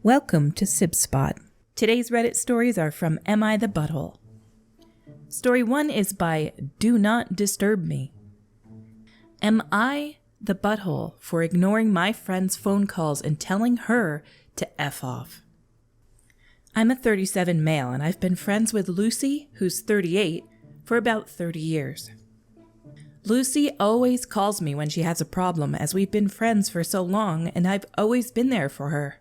Welcome to Sib Spot. Today's Reddit stories are from Am I the Butthole? Story 1 is by Do Not Disturb Me. Am I the butthole for ignoring my friend's phone calls and telling her to F off? I'm a 37 male and I've been friends with Lucy, who's 38, for about 30 years. Lucy always calls me when she has a problem as we've been friends for so long and I've always been there for her.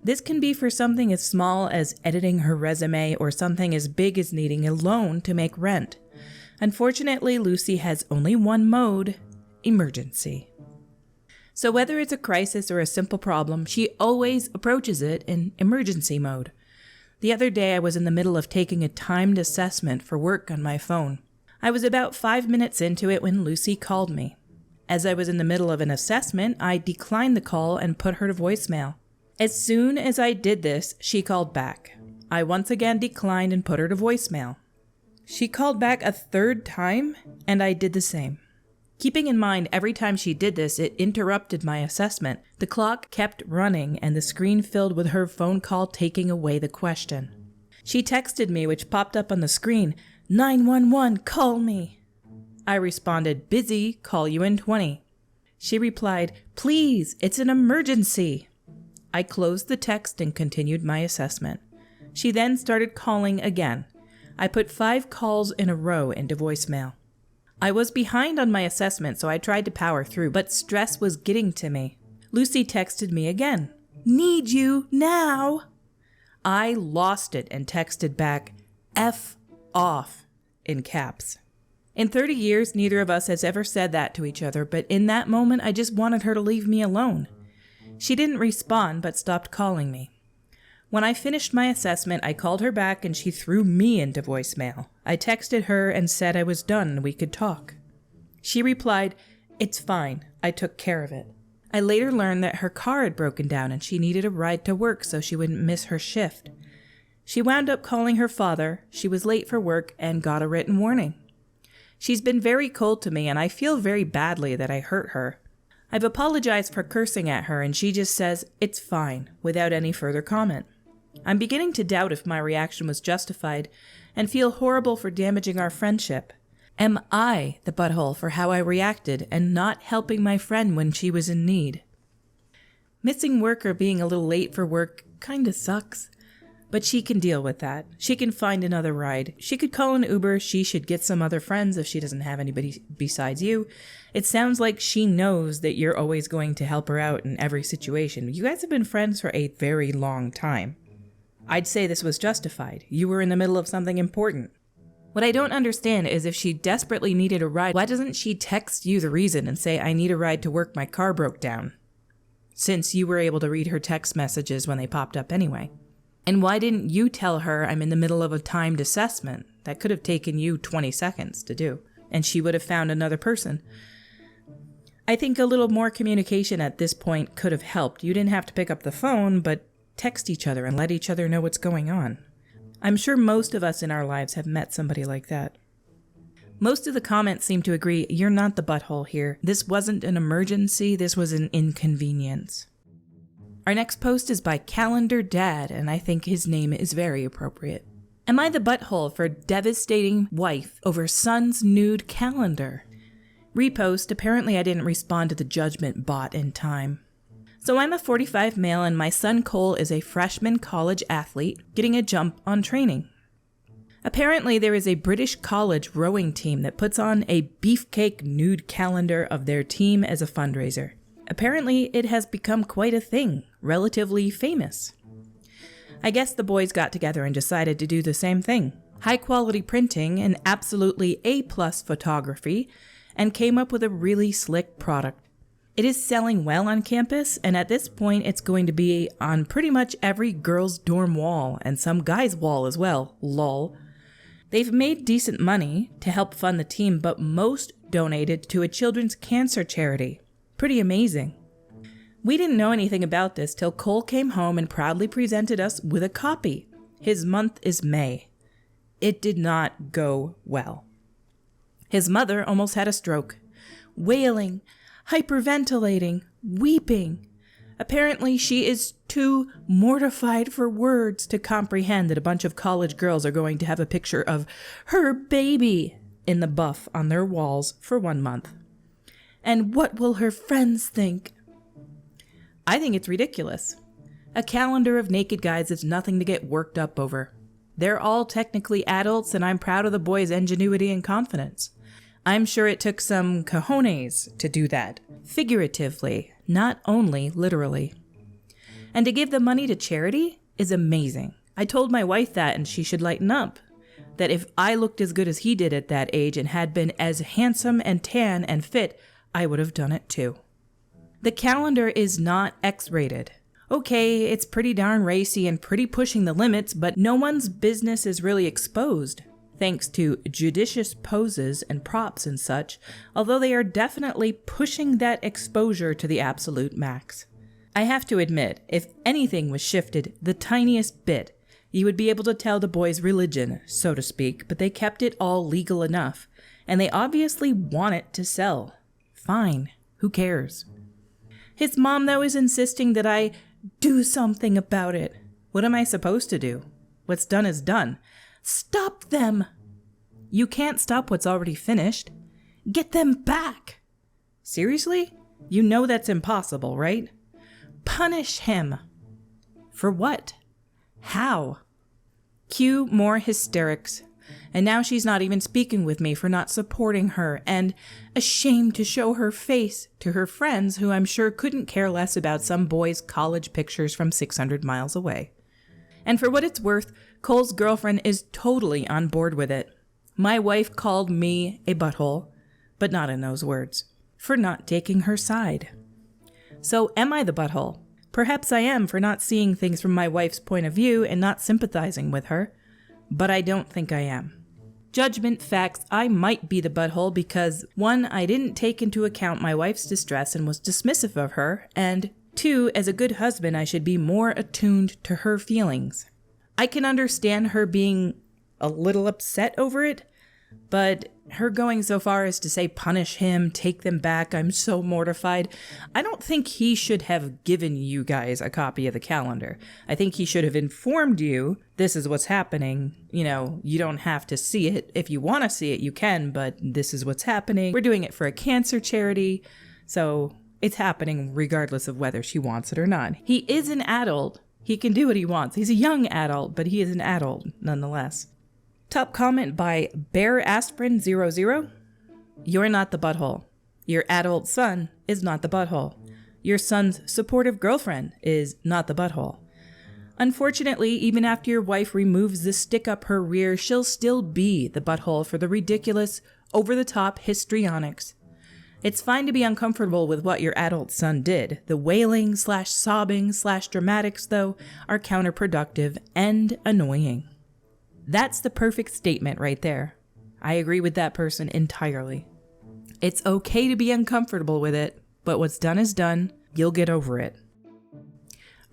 This can be for something as small as editing her resume or something as big as needing a loan to make rent. Unfortunately, Lucy has only one mode: emergency. So whether it's a crisis or a simple problem, she always approaches it in emergency mode. The other day I was in the middle of taking a timed assessment for work on my phone. I was about 5 minutes into it when Lucy called me. As I was in the middle of an assessment, I declined the call and put her to voicemail. As soon as I did this, she called back. I once again declined and put her to voicemail. She called back a third time, and I did the same. Keeping in mind every time she did this, it interrupted my assessment. The clock kept running, and the screen filled with her phone call taking away the question. She texted me, which popped up on the screen, 911, call me. I responded, busy, call you in 20. She replied, please, it's an emergency. I closed the text and continued my assessment. She then started calling again. I put 5 calls in a row into voicemail. I was behind on my assessment, so I tried to power through, but stress was getting to me. Lucy texted me again. Need you now. I lost it and texted back, F off, in caps. In 30 years, neither of us has ever said that to each other, but in that moment, I just wanted her to leave me alone. She didn't respond, but stopped calling me. When I finished my assessment, I called her back and she threw me into voicemail. I texted her and said I was done and we could talk. She replied, it's fine, I took care of it. I later learned that her car had broken down and she needed a ride to work so she wouldn't miss her shift. She wound up calling her father, she was late for work, and got a written warning. She's been very cold to me and I feel very badly that I hurt her. I've apologized for cursing at her and she just says, it's fine, without any further comment. I'm beginning to doubt if my reaction was justified and feel horrible for damaging our friendship. Am I the butthole for how I reacted and not helping my friend when she was in need? Missing work or being a little late for work kinda sucks, but she can deal with that. She can find another ride. She could call an Uber. She should get some other friends if she doesn't have anybody besides you. It sounds like she knows that you're always going to help her out in every situation. You guys have been friends for a very long time. I'd say this was justified. You were in the middle of something important. What I don't understand is if she desperately needed a ride, why doesn't she text you the reason and say, I need a ride to work, my car broke down? Since you were able to read her text messages when they popped up anyway. And why didn't you tell her I'm in the middle of a timed assessment? That could have taken you 20 seconds to do, and she would have found another person. I think a little more communication at this point could have helped. You didn't have to pick up the phone, but text each other and let each other know what's going on. I'm sure most of us in our lives have met somebody like that. Most of the comments seem to agree, you're not the butthole here. This wasn't an emergency, this was an inconvenience. Our next post is by Calendar Dad, and I think his name is very appropriate. Am I the butthole for devastating wife over son's nude calendar? Repost, apparently I didn't respond to the judgment bot in time. So I'm a 45 male and my son Cole is a freshman college athlete getting a jump on training. Apparently there is a British college rowing team that puts on a beefcake nude calendar of their team as a fundraiser. Apparently, it has become quite a thing, relatively famous. I guess the boys got together and decided to do the same thing. High-quality printing and absolutely A-plus photography, and came up with a really slick product. It is selling well on campus, and at this point, it's going to be on pretty much every girl's dorm wall, and some guy's wall as well, lol. They've made decent money to help fund the team, but most donated to a children's cancer charity. Pretty amazing. We didn't know anything about this till Cole came home and proudly presented us with a copy. His month is May. It did not go well. His mother almost had a stroke. Wailing, hyperventilating, weeping. Apparently, she is too mortified for words to comprehend that a bunch of college girls are going to have a picture of her baby in the buff on their walls for 1 month. And what will her friends think? I think it's ridiculous. A calendar of naked guys is nothing to get worked up over. They're all technically adults, and I'm proud of the boys' ingenuity and confidence. I'm sure it took some cojones to do that, figuratively, not only literally. And to give the money to charity is amazing. I told my wife that, and she should lighten up. That if I looked as good as he did at that age and had been as handsome and tan and fit, I would have done it too. The calendar is not X-rated. Okay, it's pretty darn racy and pretty pushing the limits, but no one's business is really exposed, thanks to judicious poses and props and such, although they are definitely pushing that exposure to the absolute max. I have to admit, if anything was shifted the tiniest bit, you would be able to tell the boys' religion, so to speak, but they kept it all legal enough, and they obviously want it to sell. Fine, who cares? His mom, though, is insisting that I do something about it. What am I supposed to do? What's done is done. Stop them! You can't stop what's already finished. Get them back! Seriously? You know that's impossible, right? Punish him! For what? How? Cue more hysterics. And now she's not even speaking with me for not supporting her, and ashamed to show her face to her friends who I'm sure couldn't care less about some boy's college pictures from 600 miles away. And for what it's worth, Cole's girlfriend is totally on board with it. My wife called me a butthole, but not in those words, for not taking her side. So am I the butthole? Perhaps I am for not seeing things from my wife's point of view and not sympathizing with her, but I don't think I am. Judgment facts, I might be the butthole because 1, I didn't take into account my wife's distress and was dismissive of her, and 2, as a good husband, I should be more attuned to her feelings. I can understand her being a little upset over it, but her going so far as to say punish him, take them back, I'm so mortified. I don't think he should have given you guys a copy of the calendar. I think he should have informed you, this is what's happening. You know, you don't have to see it. If you want to see it, you can, but this is what's happening. We're doing it for a cancer charity, so it's happening regardless of whether she wants it or not. He is an adult. He can do what he wants. He's a young adult, but he is an adult nonetheless. Top comment by Bear Aspirin 00. You're not the butthole. Your adult son is not the butthole. Your son's supportive girlfriend is not the butthole. Unfortunately, even after your wife removes the stick up her rear, she'll still be the butthole for the ridiculous, over-the-top histrionics. It's fine to be uncomfortable with what your adult son did. The wailing/sobbing/dramatics, though, are counterproductive and annoying. That's the perfect statement right there. I agree with that person entirely. It's okay to be uncomfortable with it, but what's done is done. You'll get over it.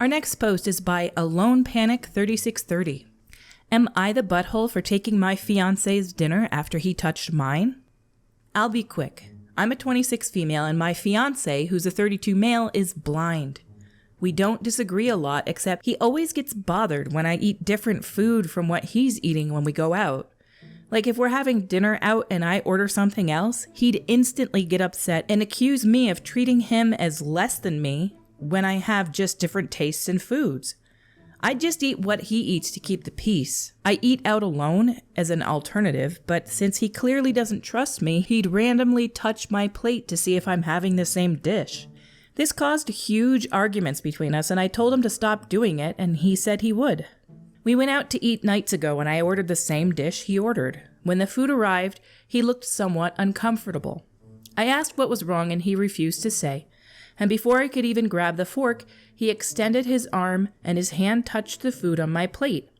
Our next post is by Alone Panic 3630. Am I the butthole for taking my fiancé's dinner after he touched mine? I'll be quick. I'm a 26 female and my fiancé, who's a 32 male, is blind. We don't disagree a lot, except he always gets bothered when I eat different food from what he's eating when we go out. Like if we're having dinner out and I order something else, he'd instantly get upset and accuse me of treating him as less than me when I have just different tastes in foods. I just eat what he eats to keep the peace. I eat out alone as an alternative, but since he clearly doesn't trust me, he'd randomly touch my plate to see if I'm having the same dish. This caused huge arguments between us, and I told him to stop doing it, and he said he would. We went out to eat nights ago, and I ordered the same dish he ordered. When the food arrived, he looked somewhat uncomfortable. I asked what was wrong, and he refused to say. And before I could even grab the fork, he extended his arm, and his hand touched the food on my plate.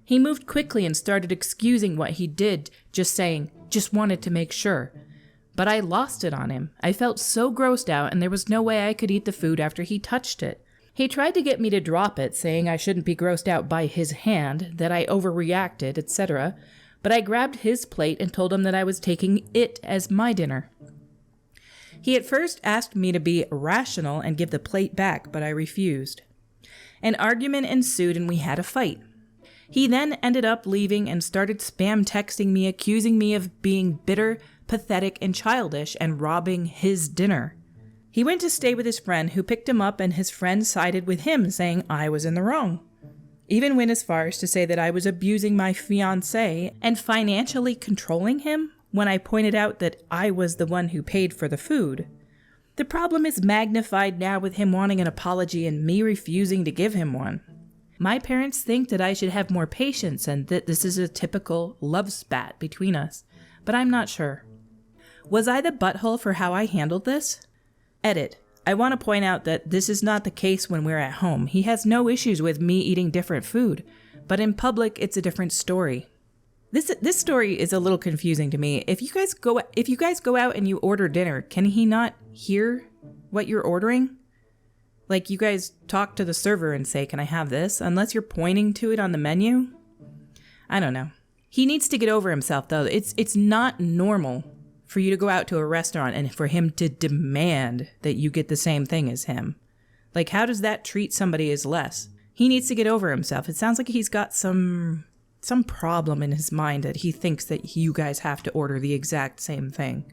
He moved quickly and started excusing what he did, just saying, "Just wanted to make sure." But I lost it on him. I felt so grossed out, and there was no way I could eat the food after he touched it. He tried to get me to drop it, saying I shouldn't be grossed out by his hand, that I overreacted, etc., but I grabbed his plate and told him that I was taking it as my dinner. He at first asked me to be rational and give the plate back, but I refused. An argument ensued and we had a fight. He then ended up leaving and started spam texting me, accusing me of being bitter, pathetic, and childish and robbing his dinner. He went to stay with his friend who picked him up, and his friend sided with him, saying I was in the wrong. Even went as far as to say that I was abusing my fiancé and financially controlling him when I pointed out that I was the one who paid for the food. The problem is magnified now with him wanting an apology and me refusing to give him one. My parents think that I should have more patience and that this is a typical love spat between us, but I'm not sure. Was I the butthole for how I handled this? Edit. I want to point out that this is not the case when we're at home. He has no issues with me eating different food, but in public it's a different story. This story is a little confusing to me. If you guys go out and you order dinner, can he not hear what you're ordering? Like, you guys talk to the server and say, "Can I have this?" Unless you're pointing to it on the menu. I don't know. He needs to get over himself, though. It's not normal for you to go out to a restaurant and for him to demand that you get the same thing as him. Like, how does that treat somebody as less? He needs to get over himself. It sounds like he's got some problem in his mind that he thinks that you guys have to order the exact same thing.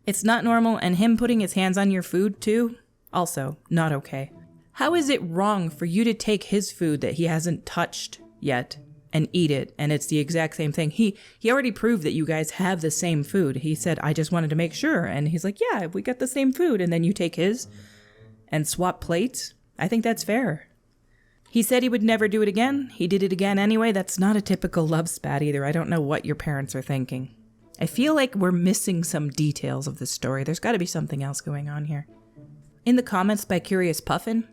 It's not normal, and him putting his hands on your food too, also not okay. How is it wrong for you to take his food that he hasn't touched yet and eat it, and it's the exact same thing? He already proved that you guys have the same food. He said, "I just wanted to make sure," and he's like, "Yeah, we got the same food," and then you take his and swap plates? I think that's fair. He said he would never do it again. He did it again anyway. That's not a typical love spat either. I don't know what your parents are thinking. I feel like we're missing some details of this story. There's got to be something else going on here. In the comments by Curious Puffin,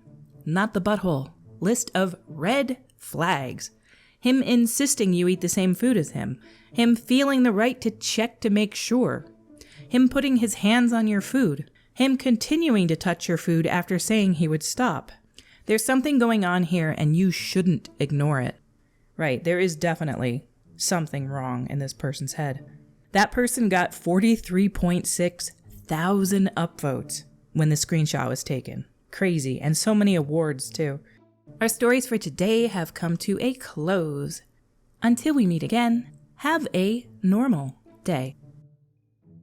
not the butthole. List of red flags. Him insisting you eat the same food as him. Him feeling the right to check to make sure. Him putting his hands on your food. Him continuing to touch your food after saying he would stop. There's something going on here and you shouldn't ignore it. Right, there is definitely something wrong in this person's head. That person got 43.6 thousand upvotes when the screenshot was taken. Crazy, and so many awards too. Our stories for today have come to a close. Until we meet again, have a normal day.